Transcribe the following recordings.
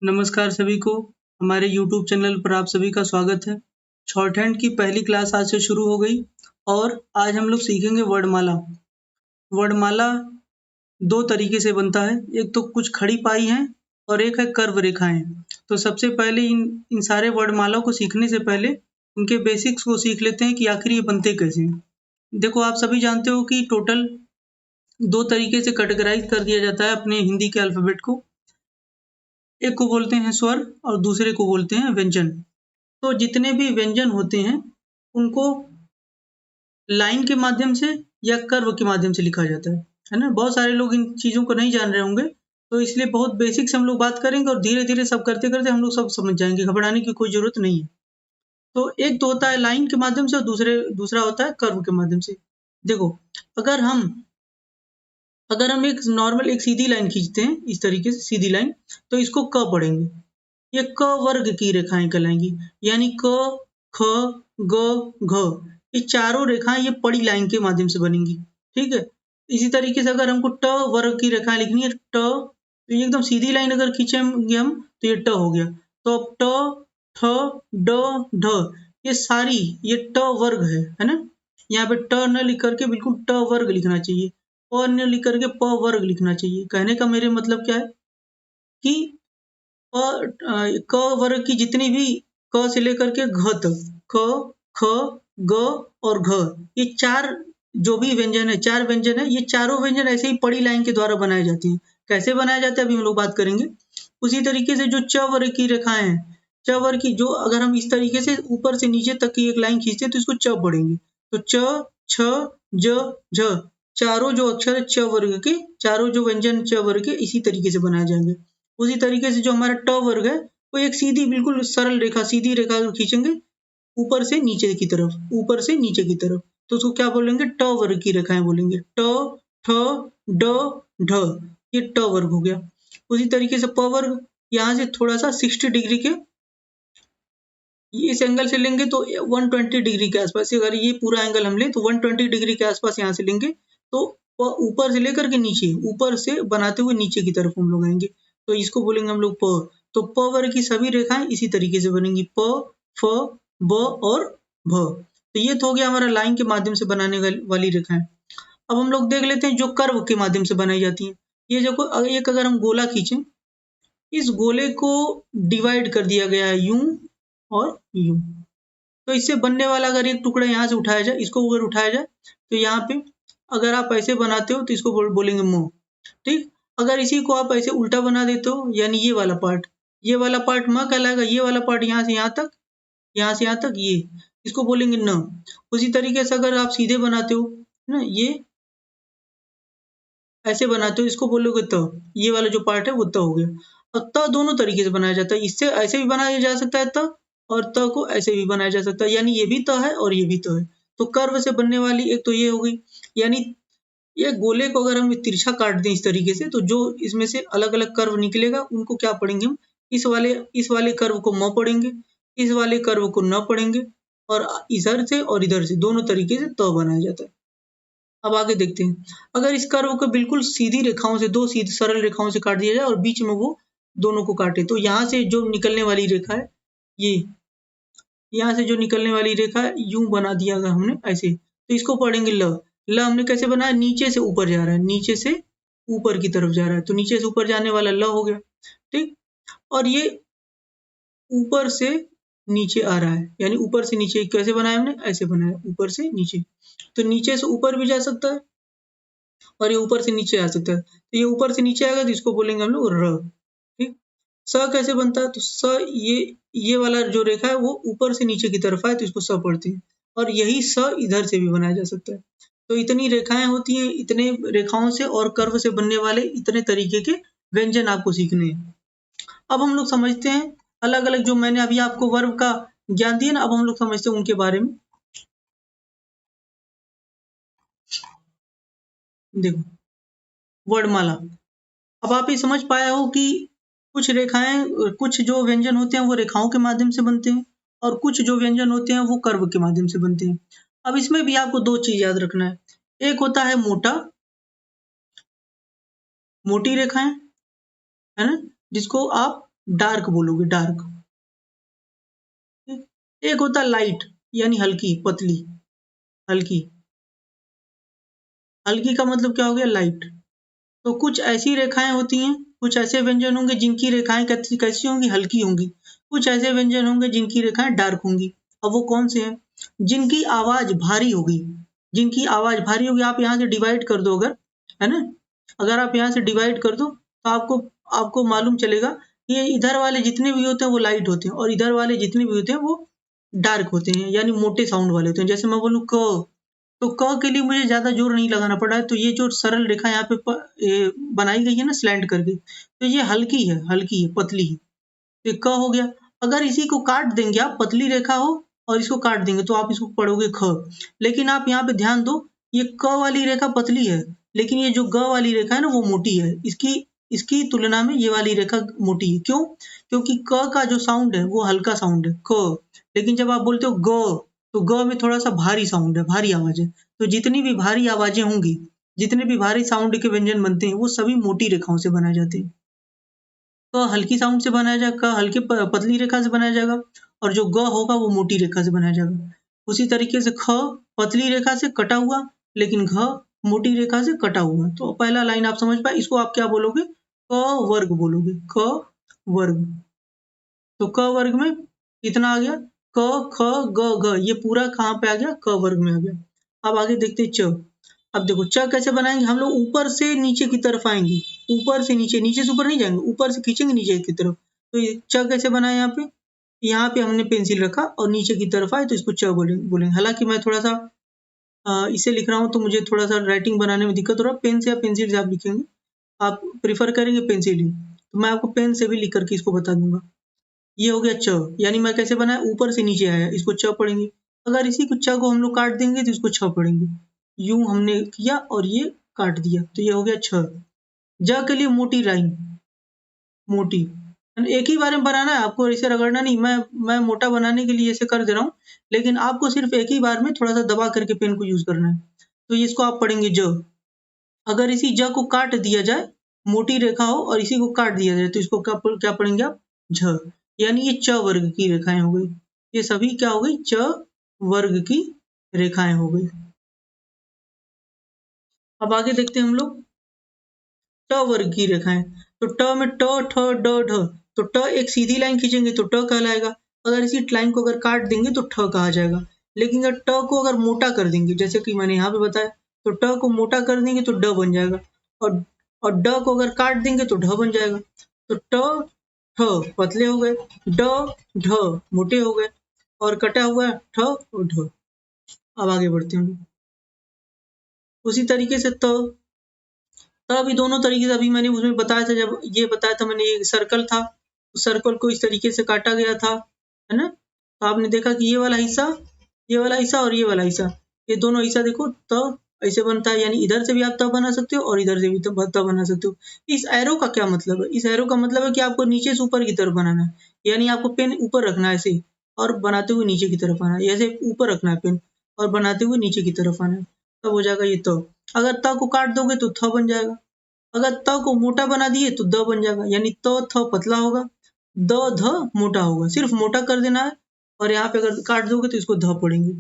नमस्कार सभी को, हमारे यूट्यूब चैनल पर आप सभी का स्वागत है। शॉर्टहैंड की पहली क्लास आज से शुरू हो गई और आज हम लोग सीखेंगे वर्णमाला। वर्णमाला 2 तरीके से बनता है, एक तो कुछ खड़ी पाई हैं और एक है कर्व रेखाएँ। तो सबसे पहले इन सारे वर्णमाला को सीखने से पहले इनके बेसिक्स को सीख लेते हैं कि आखिर ये बनते कैसे हैं। देखो, आप सभी जानते हो कि टोटल 2 तरीके से कैटेगराइज़ कर दिया जाता है अपने हिंदी के अल्फ़ाबेट को। एक को बोलते हैं स्वर और दूसरे को बोलते हैं व्यंजन। तो जितने भी व्यंजन होते हैं, उनको लाइन के माध्यम से या कर्व के माध्यम से लिखा जाता है ना? बहुत सारे लोग इन चीज़ों को नहीं जान रहे होंगे, तो इसलिए बहुत बेसिक से हम लोग बात करेंगे और धीरे-धीरे सब करते-करते हम लोग सब समझ जाएँगे, घबराने की कोई ज़रूरत नहीं है। तो एक तो होता है लाइन के माध्यम से और दूसरा होता है कर्व के माध्यम से। देखो, अगर हम अगर हम एक नॉर्मल एक सीधी लाइन खींचते हैं, इस तरीके से सीधी लाइन, तो इसको क पढ़ेंगे। ये क वर्ग की रेखाएँ कहलाएँगी, यानी क, ख, ग, घ। ये चारों रेखाएँ ये पड़ी लाइन के माध्यम से बनेंगी, ठीक है? इसी तरीके से अगर हमको ट वर्ग की रेखाएँ लिखनी है, तो ये एकदम सीधी लाइन अगर खींचेंगे हम, तो ये ट हो गया। तो अब ट, ठ, ड, ढ ये सारी ये ट वर्ग है ना? यहाँ पे ट न लिख कर के बिल्कुल ट वर्ग लिखना चाहिए। प न लिख कर के प वर्ग लिखना चाहिए। कहने का मेरे मतलब क्या है कि क वर्ग की जितनी भी क से लेकर के घ तक क, ख, ग और घ ये 4 जो भी व्यंजन है 4 व्यंजन है, ये चारों व्यंजन ऐसे ही पड़ी लाइन के द्वारा बनाए जाते हैं। कैसे बनाया जाता है अभी हम लोग बात करेंगे। उसी तरीके से जो च वर्ग की रेखाएँ हैं, च वर्ग की जो अगर हम इस तरीके से ऊपर से नीचे तक की एक लाइन खींचते हैं तो इसको च पढ़ेंगे। तो च, छ, ज, झ चारों जो अक्षर है च वर्ग के, चारों जो व्यंजन च वर्ग के इसी तरीके से बनाए जाएँगे। उसी तरीके से जो हमारा ट वर्ग है, वो एक सीधी बिल्कुल सरल रेखा, सीधी रेखा खींचेंगे ऊपर से नीचे की तरफ, ऊपर से नीचे की तरफ। तो उसको क्या बोलेंगे? ट वर्ग की रेखाएँ बोलेंगे। ट, ठ, ड, ढ ये ट वर्ग हो गया। उसी तरीके से प वर्ग यहाँ से थोड़ा-सा 60 डिग्री के इस एंगल से लेंगे तो 120 डिग्री के आसपास, अगर ये पूरा एंगल हम लें तो 120 डिग्री के आसपास यहाँ से लेंगे, तो ऊपर से लेकर के नीचे, ऊपर से बनाते हुए नीचे की तरफ हम लोग आएँगे, तो इसको बोलेंगे हम लोग प। तो प वर्ग की सभी रेखाएँ इसी तरीके से बनेंगी प, फ, ब और भ। तो ये तो हो गया हमारा लाइन के माध्यम से बनाने वाली रेखाएँ। अब हम लोग देख लेते हैं जो कर्व के माध्यम से बनाई जाती हैं। ये देखो एक अगर हम गोला खींचें, इस गोले को डिवाइड कर दिया गया है यूँ और यूँ। तो इससे बनने वाला अगर एक टुकड़ा यहाँ से उठाया जाए, इसको अगर उठाया जाए, तो यहाँ पे अगर आप ऐसे बनाते हो तो इसको बोलेंगे मुँह, ठीक? अगर इसी को आप ऐसे उल्टा बना देते हो, यानी ये वाला पार्ट म कहलाएगा, ये वाला पार्ट यहाँ से यहाँ तक, यहाँ से यहाँ तक ये, इसको बोलेंगे न। उसी तरीके से अगर आप सीधे बनाते हो, ना ये ऐसे बनाते हो, इसको बोलोगे त, ये वाला जो पार्ट है वो त हो गया। अब त दोनों तरीके से बनाया जाता है, इससे ऐसे भी बनाया जा सकता है त और त को ऐसे भी बनाया जा सकता है, यानी ये भी त है और ये भी त है। तो कर्व से बनने वाली एक तो ये हो गई, यानी ये गोले को अगर हम तिरछा काट दें इस तरीके से, तो जो इसमें से अलग-अलग कर्व निकलेगा उनको क्या पढ़ेंगे हम, इस वाले कर्व को म पढ़ेंगे, इस वाले कर्व को न पढ़ेंगे और इधर से दोनों तरीके से त बनाया जाता है। अब आगे देखते हैं। अगर इस कर्व को बिल्कुल सीधी रेखाओं से 2 सीधी सरल रेखाओं से काट दिया जाए और बीच में वो दोनों को काटे, तो यहाँ से जो निकलने वाली रेखा है, ये यहाँ से जो निकलने वाली रेखा है, यूँ बना दिया अगर हमने ऐसे, तो इसको पढ़ेंगे ल। ल हमने कैसे बनाया? नीचे से ऊपर जा रहा है, नीचे से ऊपर की तरफ जा रहा है, तो नीचे से ऊपर जाने वाला ल हो गया, ठीक? और ये ऊपर से नीचे आ रहा है, यानी ऊपर से नीचे कैसे बनाया हमने? ऐसे बनाया, ऊपर से नीचे। तो नीचे से ऊपर भी जा सकता है और ये ऊपर से नीचे आ सकता है। तो ये ऊपर से नीचे आएगा तो इसको बोलेंगे हम लोग र, ठीक? स कैसे बनता है? तो स ये वाला जो रेखा है वो ऊपर से नीचे की तरफ आए तो इसको स पढ़ते हैं और यही स इधर से भी बनाया जा सकता है। तो इतनी रेखाएँ होती हैं, इतने रेखाओं से और कर्व से बनने वाले इतने तरीके के व्यंजन आपको सीखने हैं। अब हम लोग समझते हैं अलग-अलग जो मैंने अभी आपको वर्ब का ज्ञान दिया ना, अब हम लोग समझते हैं उनके बारे में। देखो, वर्णमाला। अब आप ये समझ पाए हो कि कुछ जो व्यंजन होते हैं वो रेखाओं के माध्यम से बनते हैं और कुछ जो व्यंजन होते हैं वो कर्व के माध्यम से बनते हैं। अब इसमें भी आपको 2 चीज़ याद रखना है। एक होता है मोटी रेखाएँ, है ना? जिसको आप डार्क बोलोगे, डार्क। एक होता है लाइट, यानी हल्की, पतली, हल्की। हल्की का मतलब क्या हो गया, लाइट। तो कुछ ऐसी रेखाएं होती हैं, कुछ ऐसे व्यंजन होंगे जिनकी रेखाएं कैसी होंगी, हल्की होंगी। कुछ ऐसे व्यंजन होंगे जिनकी रेखाएं डार्क होंगी। अब वो कौन से हैं? जिनकी आवाज भारी होगी, जिनकी आवाज भारी होगी। आप यहाँ से डिवाइड कर दो अगर, है ना, अगर आप यहाँ से डिवाइड कर दो तो आपको आपको मालूम चलेगा कि इधर वाले जितने भी होते हैं वो लाइट होते हैं, और इधर वाले जितने भी होते हैं वो डार्क होते हैं, यानी मोटे साउंड वाले होते हैं। जैसे मैं बोलूँ क, तो क के लिए मुझे ज्यादा जोर नहीं लगाना पड़ा है, तो ये जो सरल रेखा यहाँ पे बनाई गई है ना स्लैंट करके, तो ये हल्की है, हल्की है, पतली है। तो ये क हो गया। अगर इसी को काट देंगे आप, पतली रेखा हो और इसको काट देंगे तो आप इसको पढ़ोगे ख। लेकिन आप यहाँ पे ध्यान दो, ये क वाली रेखा पतली है, लेकिन ये जो ग वाली रेखा है ना वो मोटी है। इसकी इसकी तुलना में ये वाली रेखा मोटी है। क्यों? क्योंकि क का जो साउंड है वो हल्का साउंड है, क। लेकिन जब आप बोलते हो ग, तो ग में थोड़ा सा भारी साउंड है, भारी आवाज है। तो जितनी भी भारी आवाजें होंगी, जितने भी भारी साउंड के व्यंजन बनते हैं, वो सभी मोटी रेखाओं से बनाए जाते हैं। क हल्की साउंड से बनाया जाएगा, क हल्की पतली रेखा से बनाया जाएगा, और जो ग होगा वो मोटी रेखा से बनाया जाएगा। उसी तरीके से ख पतली रेखा से कटा हुआ, लेकिन घ मोटी रेखा से कटा हुआ। तो पहला लाइन आप समझ पाए, इसको आप क्या बोलोगे, क वर्ग बोलोगे, क वर्ग। तो क वर्ग में कितना आ गया, क ख ग घ, ये पूरा कहाँ पे आ गया, क वर्ग में आ गया। अब आगे देखते हैं च। अब देखो च कैसे बनाएंगे, हम लोग ऊपर से नीचे की तरफ आएंगे, ऊपर से नीचे, नीचे से ऊपर नहीं जाएंगे, ऊपर से खींचेंगे नीचे की तरफ। तो ये च कैसे बनाए, यहाँ पे हमने पेंसिल रखा और नीचे की तरफ आए तो इसको च बोलेंगे। हालांकि मैं थोड़ा सा इसे लिख रहा हूँ तो मुझे थोड़ा सा राइटिंग बनाने में दिक्कत हो रहा है। पेन से या पेंसिल से आप लिखेंगे, आप प्रिफर करेंगे पेंसिल ही, तो मैं आपको पेन से भी लिख करके इसको बता दूंगा। ये हो गया च, यानी मैं कैसे बनाया, ऊपर से नीचे आया, इसको च पढ़ेंगे। अगर इसी को च को हम लोग काट देंगे तो इसको छ पढ़ेंगे। यूं हमने किया और ये काट दिया, तो ये हो गया छ। ज के लिए मोटी लाइन, मोटी, एक ही बार में बनाना है आपको, इसे रगड़ना नहीं। मैं मोटा बनाने के लिए इसे कर दे रहा हूँ, लेकिन आपको सिर्फ एक ही बार में थोड़ा सा दबा करके पेन को यूज करना है। तो इसको आप पढ़ेंगे ज। अगर इसी ज को काट दिया जाए, मोटी रेखा हो और इसी को काट दिया जाए, तो इसको क्या पढ़ेंगे आप, झ। यानी ये च वर्ग की रेखाएं हो गई। ये सभी क्या हो गई, च वर्ग की रेखाएं हो गई। अब आगे देखते हैं हम लोग ट वर्ग की रेखाएं। तो ट में ट ठ ड ढ, तो ट एक सीधी लाइन खींचेंगे तो ट कहलाएगा। अगर इसी लाइन को अगर काट देंगे तो ठ कहा जाएगा। लेकिन अगर ट को अगर मोटा कर देंगे, जैसे कि मैंने यहाँ पे बताया, तो ट को मोटा कर देंगे तो ड बन जाएगा, और ड को अगर काट देंगे तो ढ बन जाएगा। तो ट ठ पतले हो गए, ड ढ मोटे हो गए, और कटा हुआ है ठ और ढ। अब आगे बढ़ते हैं। उसी तरीके से तो अभी दोनों तरीके से, अभी मैंने उसमें बताया था, जब ये बताया था मैंने, ये सर्कल था, तो सर्कल को इस तरीके से काटा गया था, है ना। तो आपने देखा कि ये वाला हिस्सा, ये वाला हिस्सा और ये वाला हिस्सा, ये दोनों हिस्सा देखो तो ऐसे बनता है, यानी इधर से भी आप तब बना सकते हो और इधर से भी तब बना सकते हो। इस एरो का क्या मतलब है, इस एरो का मतलब है कि आपको नीचे से ऊपर की तरफ बनाना है, यानी आपको पेन ऊपर रखना है ऐसे, और बनाते हुए नीचे की तरफ आना है, ऐसे ऊपर रखना है पेन और बनाते हुए नीचे की तरफ आना है, तब हो जाएगा ये तो। अगर त को काट दोगे तो थ बन जाएगा। अगर त को मोटा बना दिए तो द बन जाएगा, यानी त थ पतला होगा, द ध मोटा होगा। सिर्फ मोटा कर देना है, और यहाँ पे अगर काट दोगे तो इसको ध पढ़ेंगे।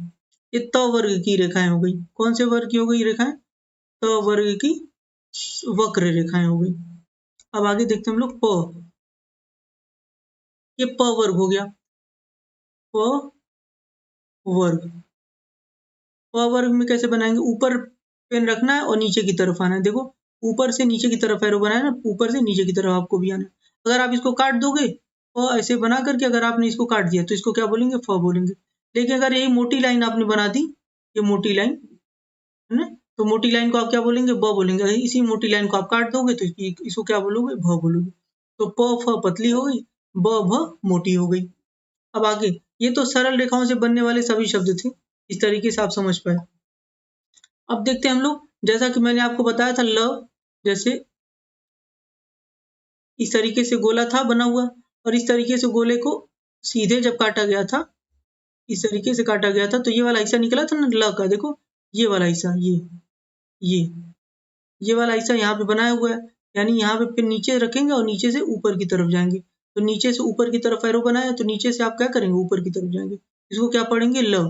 ये त वर्ग की रेखाएं हो गई। कौन से वर्ग की हो गई रेखाएं, त वर्ग की वक्र रेखाएं हो गई। अब आगे देखते हैं हम लोग प। ये प वर्ग हो गया, प वर्ग। प वर्ग में कैसे बनाएंगे, ऊपर पेन रखना है और नीचे की तरफ आना है। देखो ऊपर से नीचे की तरफ एरो बनाया ना, ऊपर से नीचे की तरफ आपको भी आना है। अगर आप इसको काट दोगे, और ऐसे बना करके अगर आपने इसको काट दिया तो इसको क्या बोलेंगे, फ बोलेंगे। लेकिन अगर यही मोटी लाइन आपने बना दी, ये मोटी लाइन है ना, तो मोटी लाइन को आप क्या बोलेंगे, ब बोलेंगे। इसी मोटी लाइन को आप काट दोगे तो इसको क्या बोलोगे, भ बोलोगे। तो प फ पतली हो गई, ब भ मोटी हो गई। अब आगे, ये तो सरल रेखाओं से बनने वाले सभी शब्द थे, इस तरीके से आप समझ पाए। अब देखते हैं हम लोग, जैसा कि मैंने आपको बताया था, ल जैसे इस तरीके से गोला था बना हुआ, और इस तरीके से गोले को सीधे जब काटा गया था, इस तरीके से काटा गया था, तो ये वाला हिस्सा निकला था ना ल का, देखो ये वाला हिस्सा, ये ये वाला हिस्सा यहाँ पे बनाया हुआ है, यानी यहाँ पे फिर नीचे रखेंगे और नीचे से ऊपर की तरफ जाएंगे, तो नीचे से ऊपर की तरफ एरो बनाया, तो नीचे से आप क्या करेंगे, ऊपर की तरफ जाएंगे, इसको क्या पढ़ेंगे, ल।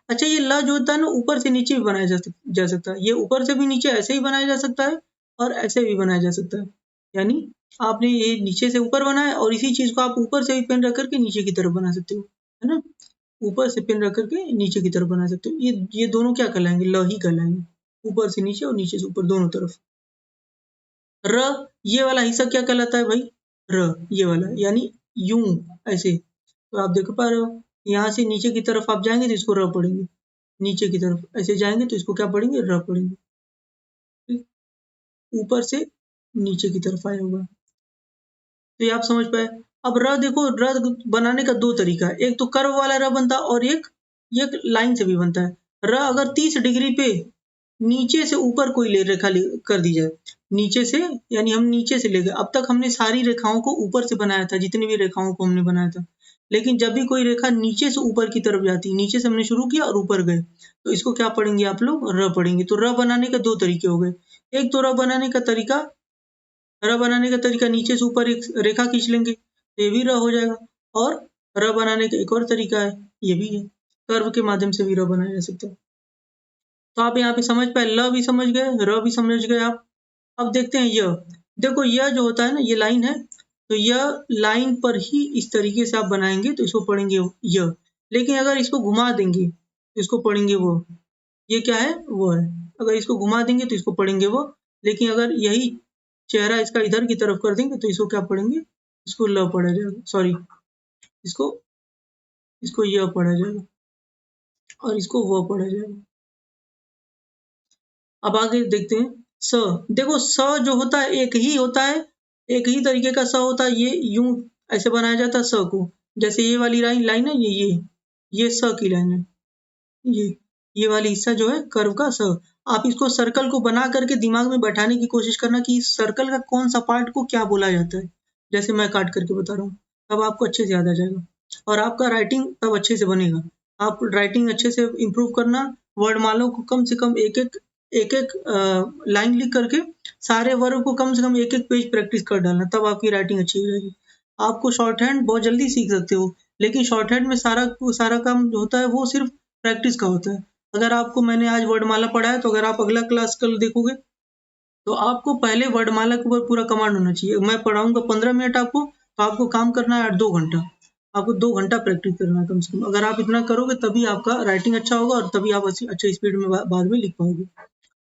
अच्छा, ये ल जो होता है ना, ऊपर से नीचे भी बनाया जा सकता है। ये ऊपर से भी नीचे ऐसे ही बनाया जा सकता है और ऐसे भी बनाया जा सकता है। यानी आपने ये नीचे से ऊपर बनाया और इसी चीज को आप ऊपर से भी पेन रख करके नीचे की तरफ बना सकते हो, है ना। ऊपर से पेन रख करके नीचे की तरफ बना सकते हो। ये दोनों क्या कहलाएंगे, ल ही कहलाएंगे, ऊपर से नीचे और नीचे से ऊपर दोनों तरफ। र, ये वाला हिस्सा क्या कहलाता है भाई, र, ये वाला, यानी यूं ऐसे। तो आप देख पा रहे हो, यहाँ से नीचे की तरफ आप जाएंगे तो इसको र पढ़ेंगे, नीचे की तरफ ऐसे जाएंगे तो इसको क्या पढ़ेंगे, र पढ़ेंगे। ठीक? ऊपर से नीचे की तरफ आया हुआ, तो ये आप समझ पाए। अब र देखो, र बनाने का दो तरीका है, एक तो कर्व वाला र बनता है और एक लाइन से भी बनता है। र अगर 30 डिग्री पे नीचे से ऊपर कोई रेखा कर दी जाए, नीचे से, यानी हम नीचे से ले गए। अब तक हमने सारी रेखाओं को ऊपर से बनाया था, जितनी भी रेखाओं को हमने बनाया था, लेकिन जब भी कोई रेखा नीचे से ऊपर की तरफ जाती, नीचे से हमने शुरू किया और ऊपर गए, तो इसको क्या पढ़ेंगे आप लोग, र पढ़ेंगे। तो र बनाने के दो तरीके हो गए। एक तो र बनाने का तरीका नीचे से ऊपर एक रेखा खींच लेंगे, तो ये भी र हो जाएगा। और र बनाने का एक और तरीका है, ये भी है, कर्व के माध्यम से भी र बनाया जा सकता है। तो आप यहाँ पे समझ पाए, ल भी समझ गए, र भी समझ गए आप। अब देखते हैं य। देखो यह जो होता है ना, ये लाइन है, तो यह लाइन पर ही इस तरीके से आप बनाएंगे तो इसको पढ़ेंगे य। लेकिन अगर इसको घुमा देंगे तो इसको पढ़ेंगे वो। ये क्या है, वो है। अगर इसको घुमा देंगे तो इसको पढ़ेंगे वो। लेकिन अगर यही चेहरा इसका इधर की तरफ कर देंगे तो इसको क्या पढ़ेंगे, इसको ल पढ़ा जाएगा, सॉरी, इसको इसको य पढ़ा जाएगा और इसको व पढ़ा जाएगा। अब आगे देखते हैं स। देखो स जो होता है एक ही होता है, एक ही तरीके का स होता है। ये यूं ऐसे बनाया जाता है स को, जैसे ये वाली लाइन है, ये स की लाइन है। ये वाली हिस्सा जो है कर्व का स। आप इसको सर्कल को बना करके दिमाग में बैठाने की कोशिश करना कि इस सर्कल का कौन सा पार्ट को क्या बोला जाता है, जैसे मैं काट करके बता रहा हूँ, तब आपको अच्छे से याद आ जाएगा और आपका राइटिंग तब अच्छे से बनेगा। आप राइटिंग अच्छे से इम्प्रूव करना, वर्णमालों को कम से कम एक एक लाइन लिख करके सारे वर्ग को कम से कम एक एक पेज प्रैक्टिस कर डालना, तब आपकी राइटिंग अच्छी हो जाएगी। आपको शॉर्ट हैंड बहुत जल्दी सीख सकते हो, लेकिन शॉर्ट हैंड में सारा काम जो होता है वो सिर्फ प्रैक्टिस का होता है। अगर आपको मैंने आज वर्णमाला पढ़ाया, तो अगर आप अगला क्लास कल देखोगे तो आपको पहले वर्णमाला के ऊपर पूरा कमांड होना चाहिए। मैं पढ़ाऊंगा 15 मिनट आपको, तो आपको काम करना है 8-2 घंटा। आपको 2 घंटा प्रैक्टिस करना है कम से कम। अगर आप इतना करोगे तभी आपका राइटिंग अच्छा होगा और तभी आप अच्छे स्पीड में बाद में लिख पाओगे।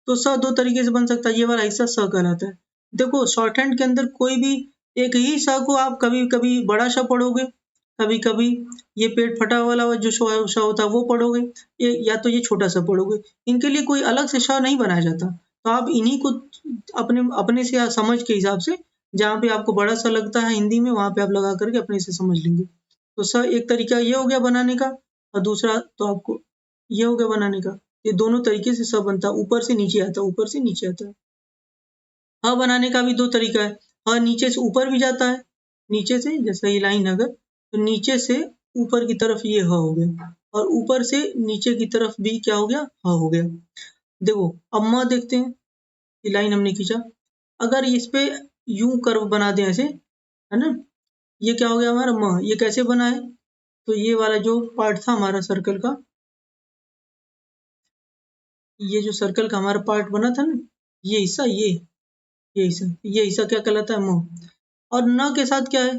तो स दो तरीके से बन सकता है, ये वाला हिस्सा स कहलाता है। देखो शॉर्ट हैंड के अंदर कोई भी एक ही स को आप कभी कभी बड़ा श पढ़ोगे, कभी कभी ये पेट फटा वाला जो श होता है वो पढ़ोगे, या तो ये छोटा सा पढ़ोगे। इनके लिए कोई अलग से श नहीं बनाया जाता, तो आप इन्हीं को अपने अपने से समझ के हिसाब से, जहाँ पे आपको बड़ा सा लगता है हिंदी में, वहां पे आप लगा करके अपने से समझ लेंगे। तो स एक तरीका ये हो गया बनाने का, और दूसरा तो आपको ये हो गया बनाने का। ये दोनों तरीके से स बनता है, ऊपर से नीचे आता है, ऊपर से नीचे आता है। ह बनाने का भी दो तरीका है। ह नीचे से ऊपर भी जाता है, नीचे से, जैसा ये लाइन अगर, तो नीचे से ऊपर की तरफ ये ह हो गया, और ऊपर से नीचे की तरफ भी क्या हो गया, ह हो गया। देखो अब म देखते हैं, ये लाइन हमने खींचा, अगर इस पे यूं कर्व बना दें ऐसे, है ना, ये क्या हो गया हमारा म। ये कैसे बना है, तो ये वाला जो पार्ट था हमारा सर्कल का, ये जो सर्कल का हमारा पार्ट बना था ना, ये हिस्सा, ये हिस्सा क्या कहलाता है, म। और न के साथ क्या है,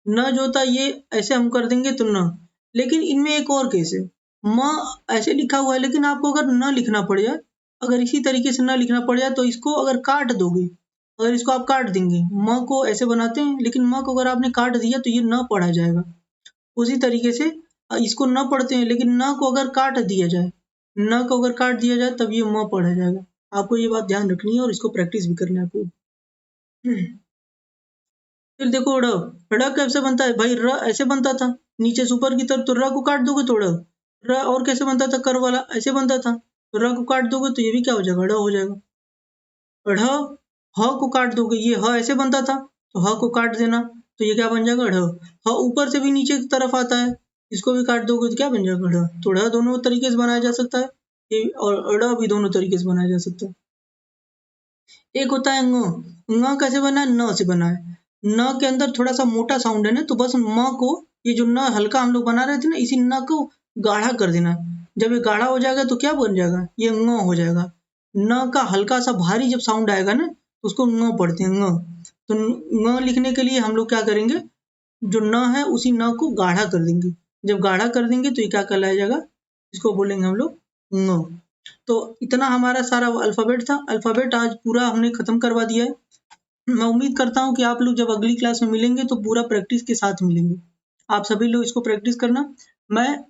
न जो होता है ये ऐसे हम कर देंगे तो न। लेकिन इनमें एक और केस है, म ऐसे लिखा हुआ है, लेकिन आपको अगर न लिखना पड़ जाए, अगर इसी तरीके से न लिखना पड़ जाए, तो इसको अगर काट दोगे, अगर इसको आप काट देंगे, म को ऐसे बनाते हैं, लेकिन म को अगर आपने काट दिया तो ये न पढ़ा जाएगा। उसी तरीके से इसको न पढ़ते हैं, लेकिन न को अगर काट दिया जाए, न को अगर काट दिया जाए तब ये म पढ़ा जाएगा। आपको ये बात ध्यान रखनी है और इसको प्रैक्टिस भी करना है आपको। फिर देखो ड़, ड़ कैसे बनता है भाई, र ऐसे बनता था नीचे से ऊपर की तरफ, तो र को काट दोगे तो ड़। र और कैसे बनता था, कर वाला ऐसे बनता था, तो र को काट दोगे तो ये भी क्या हो जाएगा, ड़ हो जाएगा। ढ़, ह को काट दोगे, ये ह ऐसे बनता था, तो ह को काट देना, तो ये क्या बन जाएगा, ढ़। ह ऊपर से भी नीचे की तरफ आता है, इसको भी काट दोगे तो क्या बन जाएगा, ढ़। तो ढ़ दोनों तरीके से बनाया जा सकता है, और ड़ भी दोनों तरीके से बनाया जा सकता है। एक होता है ङ, ङ कैसे बना है, न से बना है। न के अंदर थोड़ा सा मोटा साउंड है ना, तो बस म को, ये जो न हल्का हम लोग बना रहे थे ना, इसी न को गाढ़ा कर देना। जब ये गाढ़ा हो जाएगा तो क्या बन जाएगा, ये ng हो जाएगा। न का हल्का सा भारी जब साउंड आएगा ना, तो उसको ng पढ़ते हैं, ng। तो ng लिखने के लिए हम लोग क्या करेंगे, जो न है उसी न को गाढ़ा कर देंगे। जब गाढ़ा कर देंगे तो ये क्या कहलाया जाएगा, इसको बोलेंगे हम लोग ng। तो इतना हमारा सारा अल्फाबेट था। अल्फाबेट आज पूरा हमने खत्म करवा दिया है। मैं उम्मीद करता हूँ कि आप लोग जब अगली क्लास में मिलेंगे तो पूरा प्रैक्टिस के साथ मिलेंगे। आप सभी लोग इसको प्रैक्टिस करना। मैं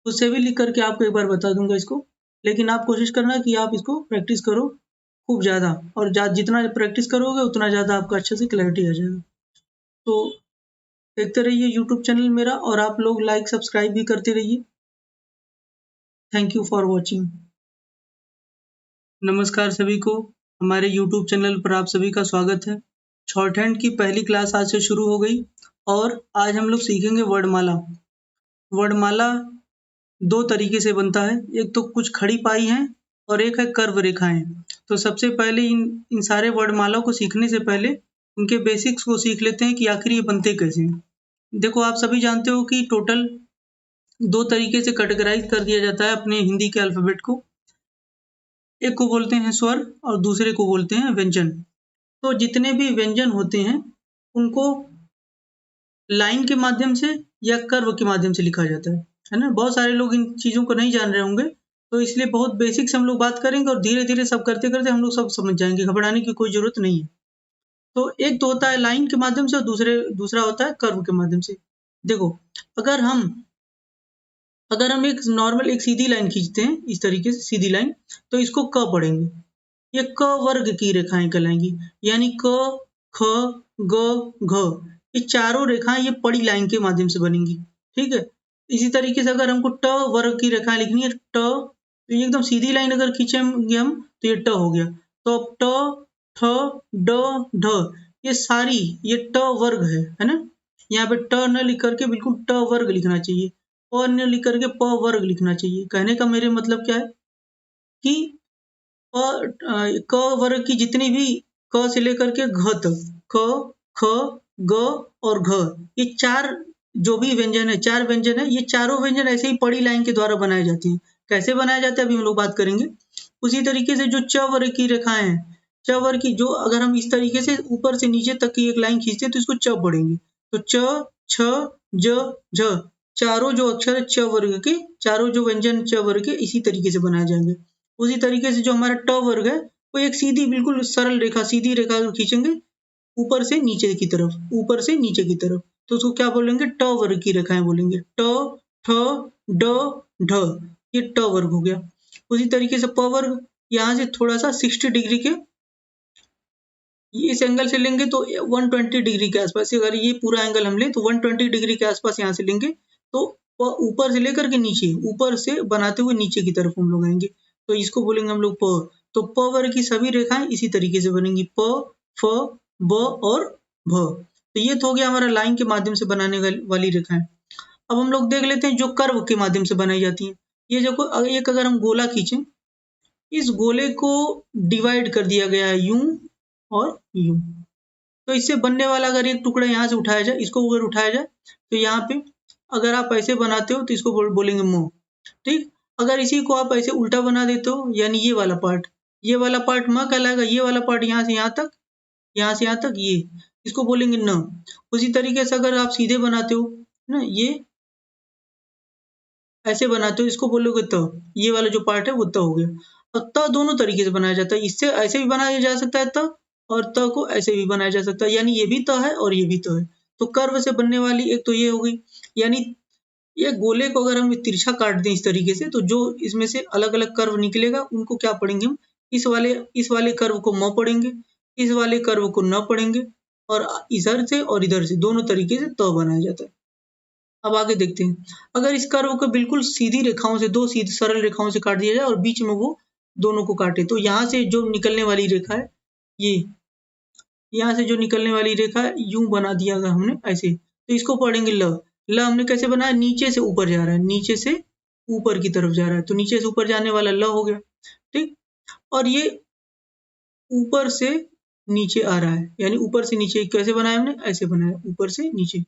उससे भी लिख करके आपको एक बार बता दूंगा इसको, लेकिन आप कोशिश करना कि आप इसको प्रैक्टिस करो खूब ज़्यादा, और जितना प्रैक्टिस करोगे उतना ज़्यादा आपका अच्छे से क्लैरिटी आ जाएगा। तो देखते रहिए यूट्यूब चैनल मेरा, और आप लोग लाइक सब्सक्राइब भी करते रहिए। Thank you for watching. नमस्कार सभी को, हमारे यूट्यूब चैनल पर आप सभी का स्वागत है। शॉर्ट हैंड की पहली क्लास आज से शुरू हो गई, और आज हम लोग सीखेंगे वर्णमाला। वर्णमाला दो तरीके से बनता है, एक तो कुछ खड़ी पाई है और एक है कर्व रेखाएं। तो सबसे पहले इन सारे वर्णमाला को सीखने से पहले उनके बेसिक्स को सीख लेते हैं कि आखिर ये बनते कैसे हैं। देखो, आप सभी जानते हो कि टोटल दो तरीके से कैटेगराइज कर दिया जाता है अपने हिंदी के अल्फाबेट को। एक को बोलते हैं स्वर और दूसरे को बोलते हैं व्यंजन। तो जितने भी व्यंजन होते हैं उनको लाइन के माध्यम से या कर्व के माध्यम से लिखा जाता है ना। बहुत सारे लोग इन चीज़ों को नहीं जान रहे होंगे, तो इसलिए बहुत बेसिक से हम लोग बात करेंगे, और धीरे धीरे सब करते करते हम लोग सब समझ जाएंगे, घबराने की कोई ज़रूरत नहीं है। तो एक तो होता है लाइन के माध्यम से, और दूसरा होता है कर्व के माध्यम से। देखो, अगर हम एक नॉर्मल एक सीधी लाइन खींचते हैं, इस तरीके से सीधी लाइन, तो इसको क पढ़ेंगे। ये क वर्ग की रेखाएं कहलाएंगी, यानी क, ख, ग, घ। ये चारों रेखाएं ये पड़ी लाइन के माध्यम से बनेंगी, ठीक है। इसी तरीके से अगर हमको ट वर्ग की रेखाएं लिखनी है, तो ये एकदम सीधी लाइन अगर खींचेंगे हम, तो ये ट हो गया। तो अब ट, ठ, ड, ढ, ये सारी ये ट वर्ग है ना। यहाँ पे ट न लिख करके बिल्कुल ट वर्ग लिखना चाहिए, और न लिख करके प वर्ग लिखना चाहिए। कहने का मेरे मतलब क्या है कि क वर्ग की जितनी भी, क से लेकर के घ तक, क, ख, ग और घ, ये चार जो भी व्यंजन है, चार व्यंजन है, ये चारों व्यंजन ऐसे ही पड़ी लाइन के द्वारा बनाए जाते हैं। कैसे बनाए जाते हैं अभी हम लोग बात करेंगे। उसी तरीके से जो च वर्ग की रेखाएं हैं, च वर्ग की जो अगर हम इस तरीके से ऊपर से नीचे तक की एक लाइन खींचते हैं तो इसको च पढ़ेंगे। तो च, छ, ज, झ, चारों जो अक्षर च वर्ग के, चारों जो व्यंजन च वर्ग के इसी तरीके से बनाए जाएंगे। उसी तरीके से जो हमारा ट वर्ग है, वो एक सीधी बिल्कुल सरल रेखा, सीधी रेखा खींचेंगे ऊपर से नीचे की तरफ, ऊपर से नीचे की तरफ, तो उसको क्या बोलेंगे, ट वर्ग की रेखाएं बोलेंगे। ट, ठ, ड, ढ, ये ट वर्ग हो गया। उसी तरीके से प वर्ग, यहाँ से थोड़ा सा 60 डिग्री के इस एंगल से लेंगे तो 120 डिग्री के आसपास, अगर ये पूरा एंगल हम लें तो 120 डिग्री के आसपास यहाँ से लेंगे, तो ऊपर से लेकर के नीचे, ऊपर से बनाते हुए नीचे की तरफ हम लोग आएंगे, तो इसको बोलेंगे हम लोग प। तो प वर्ग की सभी रेखाएं इसी तरीके से बनेंगी, प, फ, ब और भ। तो ये तो हो गया हमारा लाइन के माध्यम से बनाने वाली रेखाएं। अब हम लोग देख लेते हैं जो कर्व के माध्यम से बनाई जाती है। ये जो एक अगर हम गोला खींचें, इस गोले को डिवाइड कर दिया गया है यूं और यूं, तो इससे बनने वाला अगर एक टुकड़ा यहाँ से उठाया जाए, इसको अगर उठाया जाए, तो यहाँ पे अगर आप ऐसे बनाते हो तो इसको बोलेंगे मुंह, ठीक। अगर इसी को आप ऐसे उल्टा बना देते हो, यानी ये वाला पार्ट म कहलाएगा, ये वाला पार्ट यहाँ से यहाँ तक, यहाँ से यहाँ तक, ये इसको बोलेंगे न। उसी तरीके से अगर आप सीधे बनाते हो ना, ये ऐसे बनाते हो, इसको बोलोगे त, ये वाला जो पार्ट है वो त हो गया। और त दोनों तरीके से बनाया जाता है, इससे ऐसे भी बनाया जा सकता है त, और त को ऐसे भी बनाया जा सकता है, यानी ये भी त है और ये भी त है। तो कर्व से बनने वाली एक तो ये हो गई, यानी ये गोले को अगर हम तिरछा काट दें इस तरीके से, तो जो इसमें से अलग अलग कर्व निकलेगा उनको क्या पढ़ेंगे हम, इस वाले कर्व को म पढ़ेंगे, इस वाले कर्व को न पढ़ेंगे, और इधर से दोनों तरीके से त बनाया जाता है। अब आगे देखते हैं, अगर इस कर्व को बिल्कुल सीधी रेखाओं से, दो सीधी सरल रेखाओं से काट दिया जाए और बीच में वो दोनों को काटे, तो यहाँ से जो निकलने वाली रेखा है, ये यहाँ से जो निकलने वाली रेखा है, यूं बना दिया अगर हमने ऐसे, तो इसको पढ़ेंगे ल। ल हमने कैसे बनाया, नीचे से ऊपर जा रहा है, नीचे से ऊपर की तरफ जा रहा है, तो नीचे से ऊपर जाने वाला ल हो गया, ठीक। और ये ऊपर से नीचे आ रहा है, यानी ऊपर से नीचे कैसे बनाया हमने, ऐसे बनाया ऊपर से नीचे।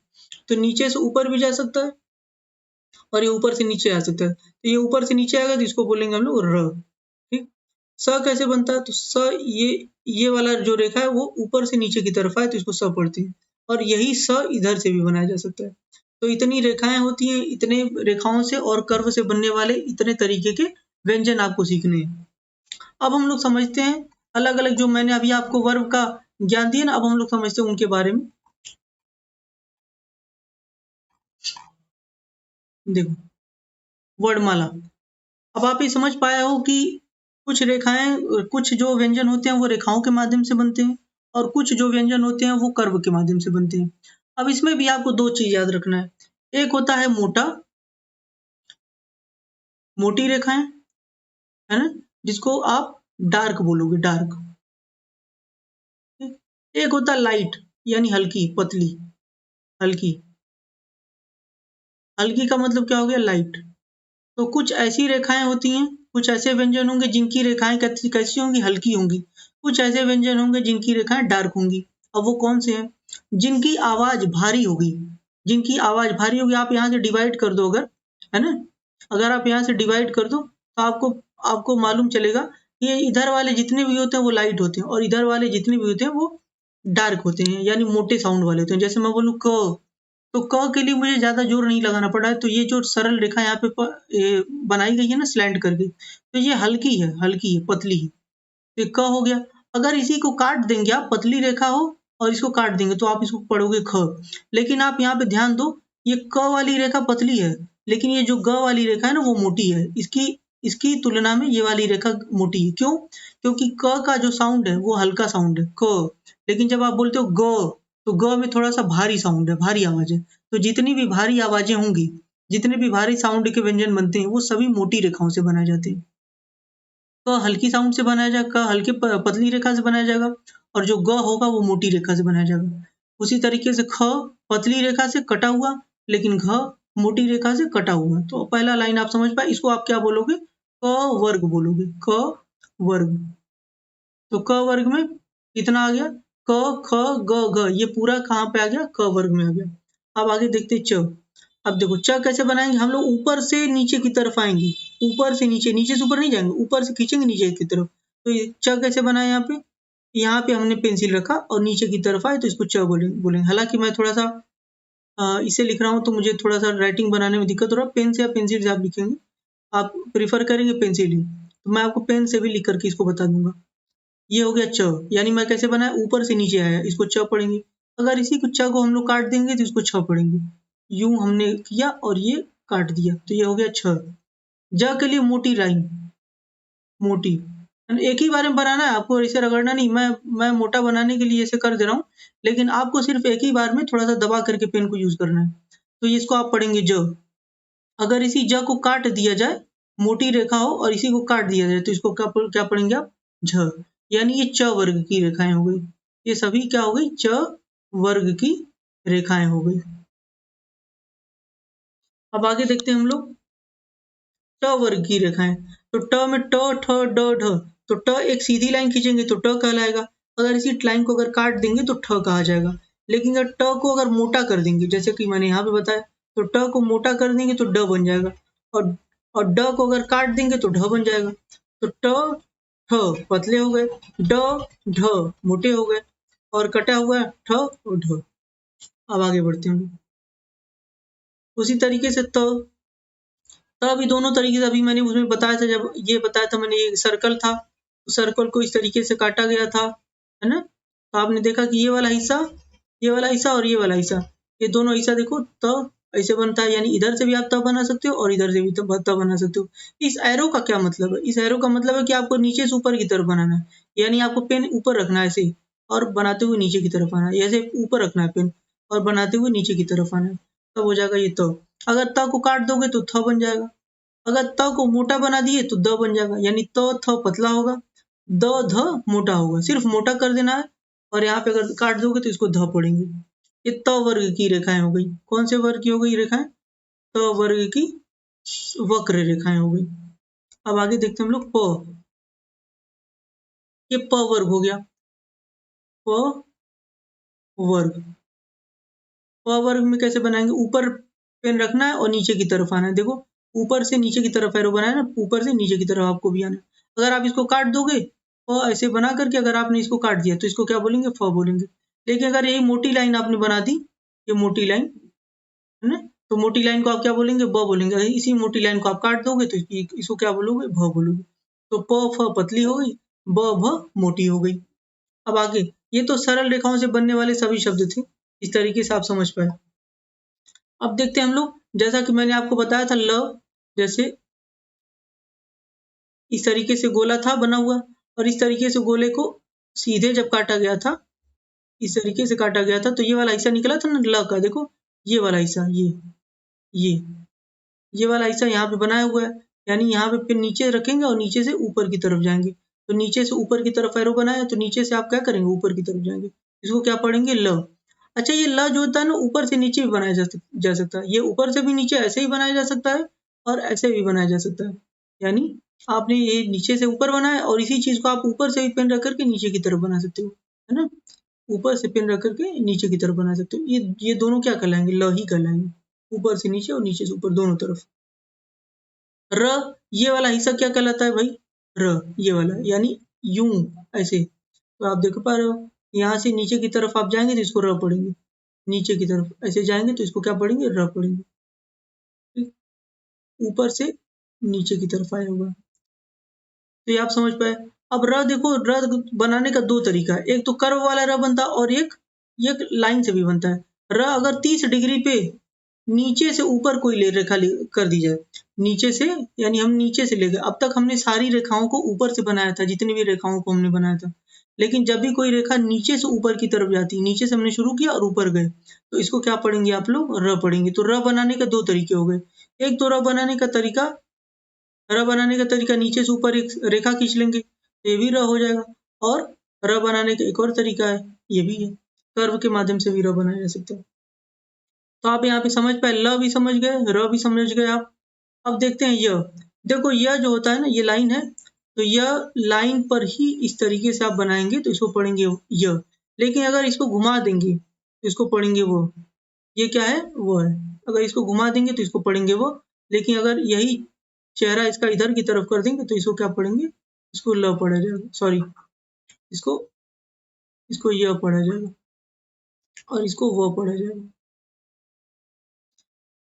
तो नीचे से ऊपर भी जा सकता है और ये ऊपर से नीचे आ सकता है। तो ये ऊपर से नीचे आएगा तो इसको बोलेंगे हम लोग र। ठीक। स कैसे बनता है, तो स ये वाला जो रेखा है वो ऊपर से नीचे की तरफ आए तो इसको स पढ़ते हैं, और यही स इधर से भी बनाया जा सकता है। तो इतनी रेखाएं होती हैं, इतने रेखाओं से और कर्व से बनने वाले इतने तरीके के व्यंजन आपको सीखने हैं। अब हम लोग समझते हैं अलग अलग, जो मैंने अभी आपको वर्ब का ज्ञान दिया ना, अब हम लोग समझते हैं उनके बारे में। देखो, वर्णमाला। अब आप ये समझ पाए हो कि कुछ रेखाएं, कुछ जो व्यंजन होते हैं वो रेखाओं के माध्यम से बनते हैं, और कुछ जो व्यंजन होते हैं वो कर्व के माध्यम से बनते हैं। अब इसमें भी आपको दो चीज याद रखना है। एक होता है मोटी रेखाएं, है ना, जिसको आप डार्क बोलोगे, डार्क। एक होता है लाइट, यानी हल्की, पतली, हल्की। हल्की का मतलब क्या हो गया, लाइट। तो कुछ ऐसी रेखाएं होती हैं, कुछ ऐसे व्यंजन होंगे जिनकी रेखाएं कैसी होंगी, हल्की होंगी। कुछ ऐसे व्यंजन होंगे जिनकी रेखाएं डार्क होंगी। अब वो कौन से हैं, जिनकी आवाज भारी होगी, जिनकी आवाज भारी होगी। आप यहाँ से डिवाइड कर दो अगर, है ना, अगर आप यहाँ से डिवाइड कर दो तो आपको आपको मालूम चलेगा कि इधर वाले जितने भी होते हैं वो लाइट होते हैं, और इधर वाले जितने भी होते हैं वो डार्क होते हैं, यानी मोटे साउंड वाले होते हैं। जैसे मैं बोलूँ क, तो क के लिए मुझे ज्यादा जोर नहीं लगाना पड़ा है। तो ये जो सरल रेखा यहाँ पे बनाई गई है ना, स्लैंट करके, तो ये हल्की है, हल्की है, पतली है। तो ये क हो गया। अगर इसी को काट देंगे आप, पतली रेखा हो और इसको काट देंगे तो आप इसको पढ़ोगे ख। लेकिन आप यहाँ पे ध्यान दो, ये क वाली रेखा पतली है, लेकिन ये जो ग वाली रेखा है ना वो मोटी है। इसकी इसकी तुलना में ये वाली रेखा मोटी है। क्यों? क्योंकि क का जो साउंड है वो हल्का साउंड है, क। लेकिन जब आप बोलते हो ग, तो ग में थोड़ा सा भारी साउंड है, भारी आवाज है। तो जितनी भी भारी आवाजें होंगी, जितने भी भारी साउंड के व्यंजन बनते हैं वो सभी मोटी रेखाओं से बनाए जाते हैं। क हल्की साउंड से बनाया जाएगा, क हल्के पतली रेखा से बनाया जाएगा, और जो ग होगा वो मोटी रेखा से बनाया जाएगा। उसी तरीके से ख पतली रेखा से कटा हुआ, लेकिन घ मोटी रेखा से कटा हुआ। तो पहला लाइन आप समझ पाए, इसको आप क्या बोलोगे, क वर्ग बोलोगे, क वर्ग। तो क वर्ग में कितना आ गया, क ख ग घ, ये पूरा कहाँ पे आ गया, क वर्ग में आ गया। अब आगे देखते च। अब देखो च कैसे बनाएंगे हम लोग, ऊपर से नीचे की तरफ आएंगे, ऊपर से नीचे, नीचे से ऊपर नहीं जाएंगे, ऊपर से खींचेंगे नीचे की तरफ। तो ये च कैसे बनाए, यहाँ पे हमने पेंसिल रखा और नीचे की तरफ आए तो इसको च बोलेंगे। हालांकि मैं थोड़ा सा इसे लिख रहा हूँ तो मुझे थोड़ा सा राइटिंग बनाने में दिक्कत हो रहा है। पेन से या पेंसिल से आप लिखेंगे, आप प्रीफर करेंगे पेंसिल ही, तो मैं आपको पेन से भी लिख करके इसको बता दूंगा। ये हो गया च, यानी मैं कैसे बनाया, ऊपर से नीचे आया, इसको च पढ़ेंगे। अगर इसी को च को हम लोग काट देंगे तो इसको छ पढ़ेंगे। यूं हमने किया और ये काट दिया, तो ये हो गया छ। ज के लिए मोटी लाइन, मोटी, एक ही बार में बनाना है आपको, इसे रगड़ना नहीं। मैं मोटा बनाने के लिए ऐसे कर दे रहा हूँ, लेकिन आपको सिर्फ एक ही बार में थोड़ा सा दबा करके पेन को यूज करना है। तो इसको आप पढ़ेंगे ज। अगर इसी ज को काट दिया जाए, मोटी रेखा हो और इसी को काट दिया जाए तो इसको क्या पढ़ेंगे आप, झ। यानी ये च वर्ग की रेखाएं हो गई, ये सभी क्या हो गई, च वर्ग की रेखाएं हो गई। अब आगे देखते हैं हम लोग ट वर्ग की रेखाएं। तो ट में ट ठ ड ढ, तो ट एक सीधी लाइन खींचेंगे तो ट कहलाएगा। अगर इसी लाइन को अगर काट देंगे तो ठ कहा जाएगा। लेकिन अगर ट को अगर मोटा कर देंगे, जैसे कि मैंने यहाँ पे बताया, तो ट को मोटा कर देंगे तो ड बन जाएगा, और ड को अगर काट देंगे तो ढ बन जाएगा। तो ट ठ पतले हो गए, ड ढ मोटे हो गए, और कटा हुआ है ठ और ढ। अब आगे बढ़ते हैं। उसी तरीके से तो अभी दोनों तरीके से, अभी मैंने उसमें बताया था, जब ये बताया था मैंने, ये सर्कल था, सर्कल को इस तरीके से काटा गया था, है ना। तो आपने देखा कि ये वाला हिस्सा, ये वाला हिस्सा और ये वाला हिस्सा, ये दोनों हिस्सा देखो तो ऐसे बनता है। यानी इधर से भी आप तब बना सकते हो और इधर से भी तब बना सकते हो। इस एरो का क्या मतलब है, इस एरो का मतलब है कि आपको नीचे से ऊपर की तरफ बनाना है। यानी आपको पेन ऊपर रखना है ऐसे, और बनाते हुए नीचे की तरफ आना है, ऐसे ऊपर रखना है पेन और बनाते हुए नीचे की तरफ आना है, तब हो जाएगा ये तो। अगर त को काट दोगे तो थ बन जाएगा। अगर त को मोटा बना दिए तो द बन जाएगा, यानी त थ पतला होगा, द ध मोटा होगा, सिर्फ मोटा कर देना है। और यहाँ पे अगर काट दोगे तो इसको ध पढ़ेंगे। ये त वर्ग की रेखाएं हो गई। कौन से वर्ग की हो गई रेखाएं, त वर्ग की वक्र रेखाएं हो गई। अब आगे देखते हैं हम लोग प, ये प वर्ग हो गया। प वर्ग। प वर्ग में कैसे बनाएंगे, ऊपर पेन रखना है और नीचे की तरफ आना है। देखो ऊपर से नीचे की तरफ एरो बनाया ना, ऊपर से नीचे की तरफ आपको भी आना है। अगर आप इसको काट दोगे प ऐसे बना करके, अगर आपने इसको काट दिया तो इसको क्या बोलेंगे, फ बोलेंगे। लेकिन अगर यही मोटी लाइन आपने बना दी, ये मोटी लाइन है ना, तो मोटी लाइन को आप क्या बोलेंगे, ब बोलेंगे। इसी मोटी लाइन को आप काट दोगे तो इसको क्या बोलोगे, भ बोलोगे। तो प फ पतली हो गई, ब भ मोटी हो गई। अब आगे, ये तो सरल रेखाओं से बनने वाले सभी शब्द थे, इस तरीके से आप समझ पाए। अब देखते हैं हम लोग, जैसा कि मैंने आपको बताया था, ल जैसे इस तरीके से गोला था बना हुआ, और इस तरीके से गोले को सीधे जब काटा गया था, इस तरीके से काटा गया था, तो ये वाला हिस्सा निकला था ना ल का, देखो ये वाला हिस्सा, ये ये वाला हिस्सा यहाँ पे बनाया हुआ है, यानी यहाँ पे फिर नीचे रखेंगे और नीचे से ऊपर की तरफ जाएंगे। तो नीचे से ऊपर की तरफ एरो बनाया, तो नीचे से आप क्या करेंगे, ऊपर की तरफ जाएंगे। इसको क्या पढ़ेंगे, ल। अच्छा, ये ल जो होता है ना, ऊपर से नीचे भी बनाया जा सकता है। ये ऊपर से भी नीचे ऐसे ही बनाया जा सकता है, और ऐसे भी बनाया जा सकता है। यानी आपने ये नीचे से ऊपर बनाया, और इसी चीज को आप ऊपर से भी पेन रख करके नीचे की तरफ बना सकते हो, है ना। ऊपर से पेन रख करके नीचे की तरफ बना सकते हो। ये दोनों क्या कहलाएंगे, ल ही कहलाएंगे। ऊपर से नीचे और नीचे से ऊपर, दोनों तरफ। र, ये वाला हिस्सा क्या कहलाता है भाई, र, ये वाला, यानी यूं ऐसे। तो आप देख पा रहे हो, यहाँ से नीचे की तरफ आप जाएंगे तो इसको र पढ़ेंगे, नीचे की तरफ ऐसे जाएंगे तो इसको क्या पढ़ेंगे, र पढ़ेंगे। ठीक? ऊपर से नीचे की तरफ आया हुआ, तो ये आप समझ पाए। अब र देखो, र बनाने का दो तरीका है, एक तो कर्व वाला र बनता है, और एक लाइन से भी बनता है। र अगर 30 डिग्री पे नीचे से ऊपर कोई रेखा कर दी जाए, नीचे से, यानी हम नीचे से ले गए। अब तक हमने सारी रेखाओं को ऊपर से बनाया था, जितनी भी रेखाओं को हमने बनाया था। लेकिन जब भी कोई रेखा नीचे से ऊपर की तरफ जाती, नीचे से हमने शुरू किया और ऊपर गए, तो इसको क्या पढ़ेंगे आप लोग, र पढ़ेंगे। तो र बनाने के दो तरीके हो गए। एक तो र बनाने का तरीका, नीचे से ऊपर एक रेखा खींच लेंगे, तो ये भी र हो जाएगा। और र बनाने का एक और तरीका है, ये भी है, कर्व के माध्यम से भी र बनाया जा सकता है। तो आप यहाँ पे समझ पाए, ल भी समझ गए, र भी समझ गए आप। अब देखते हैं य। देखो यह जो होता है ना, ये लाइन है, तो यह लाइन पर ही इस तरीके से आप बनाएंगे तो इसको पढ़ेंगे य। लेकिन अगर इसको घुमा देंगे तो इसको पढ़ेंगे वो। ये क्या है, वो है। अगर इसको घुमा देंगे तो इसको पढ़ेंगे वो। लेकिन अगर यही चेहरा इसका इधर की तरफ कर देंगे तो इसको क्या पढ़ेंगे, इसको ल पढ़ा जाएगा, सॉरी, इसको इसको य पढ़ा जाएगा, और इसको वो पढ़ा जाएगा।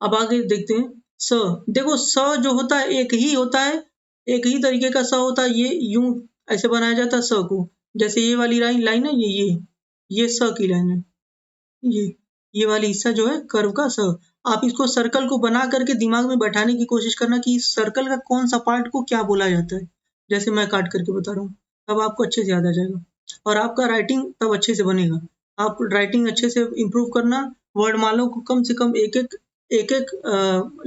अब आगे देखते हैं स। देखो स जो होता है एक ही होता है, एक ही तरीके का स होता है। ये यूं ऐसे बनाया जाता है स को, जैसे ये वाली लाइन है, ये स की लाइन है। ये वाली हिस्सा जो है कर्व का स। आप इसको सर्कल को बना करके दिमाग में बैठाने की कोशिश करना कि इस सर्कल का कौन सा पार्ट को क्या बोला जाता है, जैसे मैं काट करके बता रहा हूँ, तब आपको अच्छे से याद आ जाएगा, और आपका राइटिंग तब अच्छे से बनेगा। आप राइटिंग अच्छे से इम्प्रूव करना, वर्णमालों को कम से कम एक एक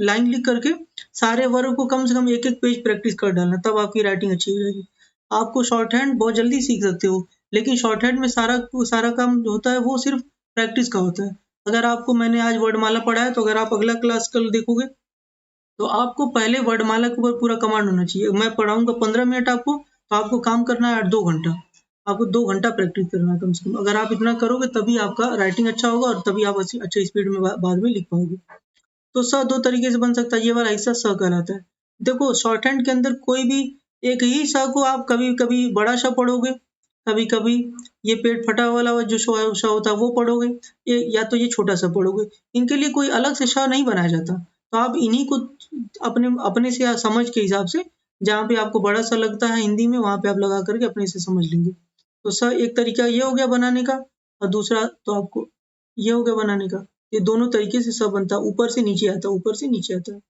लाइन लिख करके सारे वर्ग को कम से कम एक एक पेज प्रैक्टिस कर डालना, तब आपकी राइटिंग अच्छी हो जाएगी। आपको शॉर्ट हैंड बहुत जल्दी सीख सकते हो, लेकिन शॉर्ट हैंड में सारा काम जो होता है वो सिर्फ प्रैक्टिस का होता है। अगर आपको मैंने आज वर्णमाला पढ़ा है, तो अगर आप अगला क्लास कल देखोगे तो आपको पहले वर्णमाला के ऊपर पूरा कमांड होना चाहिए। मैं पढ़ाऊंगा 15 मिनट आपको, तो आपको काम करना है 2 घंटा। आपको 2 घंटा प्रैक्टिस करना है कम से कम। अगर आप इतना करोगे तभी आपका राइटिंग अच्छा होगा, और तभी आप अच्छे स्पीड में बाद में लिख पाओगे। तो स दो तरीके से बन सकता है, ये वाला हिस्सा स कहलाता है। देखो शॉर्ट हैंड के अंदर कोई भी एक ही स को आप कभी कभी बड़ा श पढ़ोगे, कभी कभी ये पेट फटा वाला जो श होता है वो पढ़ोगे, या तो ये छोटा सा पढ़ोगे। इनके लिए कोई अलग से श नहीं बनाया जाता, तो आप इन्हीं को अपने अपने से समझ के हिसाब से, जहाँ पे आपको बड़ा सा लगता है हिंदी में, वहां पे आप लगा करके अपने से समझ लेंगे। तो स एक तरीका ये हो गया बनाने का, और दूसरा तो आपको ये हो गया बनाने का। ये दोनों तरीके से स बनता है, ऊपर से नीचे आता है, ऊपर से नीचे आता है।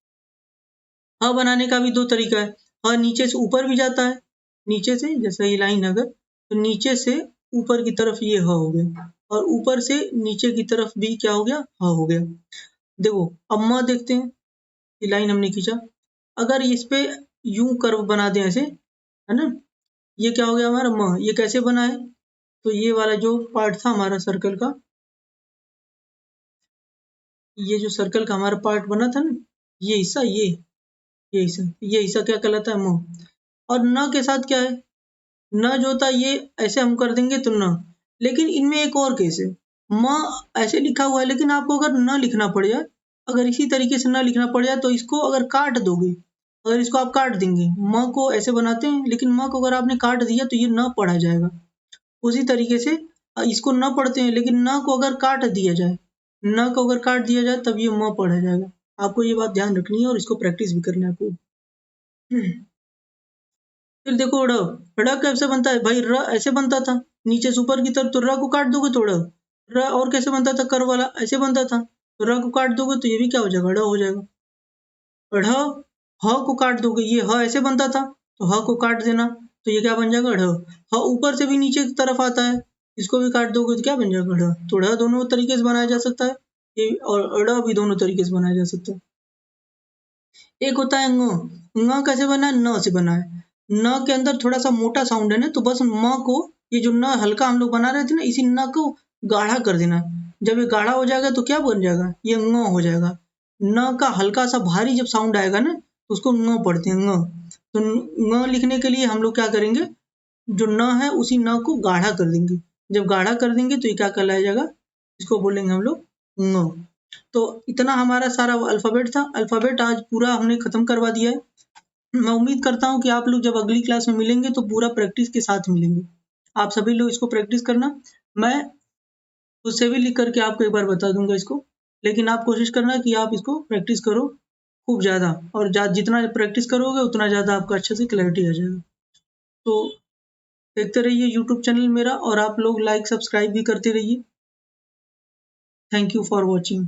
ह बनाने का भी दो तरीका है। ह नीचे से ऊपर भी जाता है, नीचे से, जैसे ये लाइन अगर, तो नीचे से ऊपर की तरफ ये ह हो गया, और ऊपर से नीचे की तरफ भी क्या हो गया, ह हो गया। देखो अब म देखते हैं, ये लाइन हमने खींचा, अगर इस पे यूं कर्व बना दें ऐसे, है ना, ये क्या हो गया हमारा म। ये कैसे बना है, तो ये वाला जो पार्ट था हमारा सर्कल का, ये जो सर्कल का हमारा पार्ट बना था ना, ये हिस्सा, ये हिस्सा क्या कहलाता है, म। और न के साथ क्या है, न जो होता है ये ऐसे हम कर देंगे तो न, लेकिन इनमें एक और केस है, म ऐसे लिखा हुआ है लेकिन आपको अगर न लिखना पड़ जाए, अगर इसी तरीके से न लिखना पड़ जाए तो इसको अगर काट दोगे, अगर इसको आप काट देंगे, म को ऐसे बनाते हैं लेकिन म को अगर आपने काट दिया तो ये न पढ़ा जाएगा। उसी तरीके से इसको न पढ़ते हैं लेकिन न को अगर काट दिया जाए, न को अगर काट दिया जाए तब ये म पढ़ा जाएगा। आपको ये बात ध्यान रखनी है और इसको प्रैक्टिस भी करना है आपको। फिर देखो ड़, ड़ कैसे बनता है भाई, र ऐसे बनता था नीचे से ऊपर की तरफ, तो र को काट दोगे तो ड़। र और कैसे बनता था, कर वाला ऐसे बनता था, तो र को काट दोगे तो ये भी क्या हो जाएगा, ड़ हो जाएगा। ढ़, ह को काट दोगे, ये ह ऐसे बनता था तो ह को काट देना तो ये क्या बन जाएगा, ढ़। ह ऊपर से भी नीचे की तरफ आता है, इसको भी काट दोगे तो क्या बन जाएगा, ढ़। तो ढ़ दोनों तरीके से बनाया जा सकता है, ये और ड़ भी दोनों तरीके से बनाया जा सकता है। एक होता है ङ कैसे बना है, न से बना है। न के अंदर थोड़ा सा मोटा साउंड है ना, तो बस म को, ये जो न हल्का हम लोग बना रहे थे ना, इसी न को गाढ़ा कर देना है। जब ये गाढ़ा हो जाएगा तो क्या बन जाएगा, ये ङ हो जाएगा। न का हल्का सा भारी जब साउंड आएगा ना तो उसको ङ पढ़ते हैं, ङ। तो ङ लिखने के लिए हम लोग क्या करेंगे, जो न है उसी न को गाढ़ा कर देंगे। जब गाढ़ा कर देंगे तो ये क्या कहलाया जाएगा, इसको बोलेंगे हम लोग ङ। तो इतना हमारा सारा अल्फाबेट था। अल्फाबेट आज पूरा हमने खत्म करवा दिया है। मैं उम्मीद करता हूँ कि आप लोग जब अगली क्लास में मिलेंगे तो पूरा प्रैक्टिस के साथ मिलेंगे। आप सभी लोग इसको प्रैक्टिस करना। मैं उससे भी लिख करके आपको एक बार बता दूंगा इसको, लेकिन आप कोशिश करना कि आप इसको प्रैक्टिस करो खूब ज़्यादा, और जितना प्रैक्टिस करोगे उतना ज़्यादा आपका अच्छे से क्लैरिटी आ जाएगा। तो देखते रहिए यूट्यूब चैनल मेरा, और आप लोग लाइक सब्सक्राइब भी करते रहिए। Thank you for watching.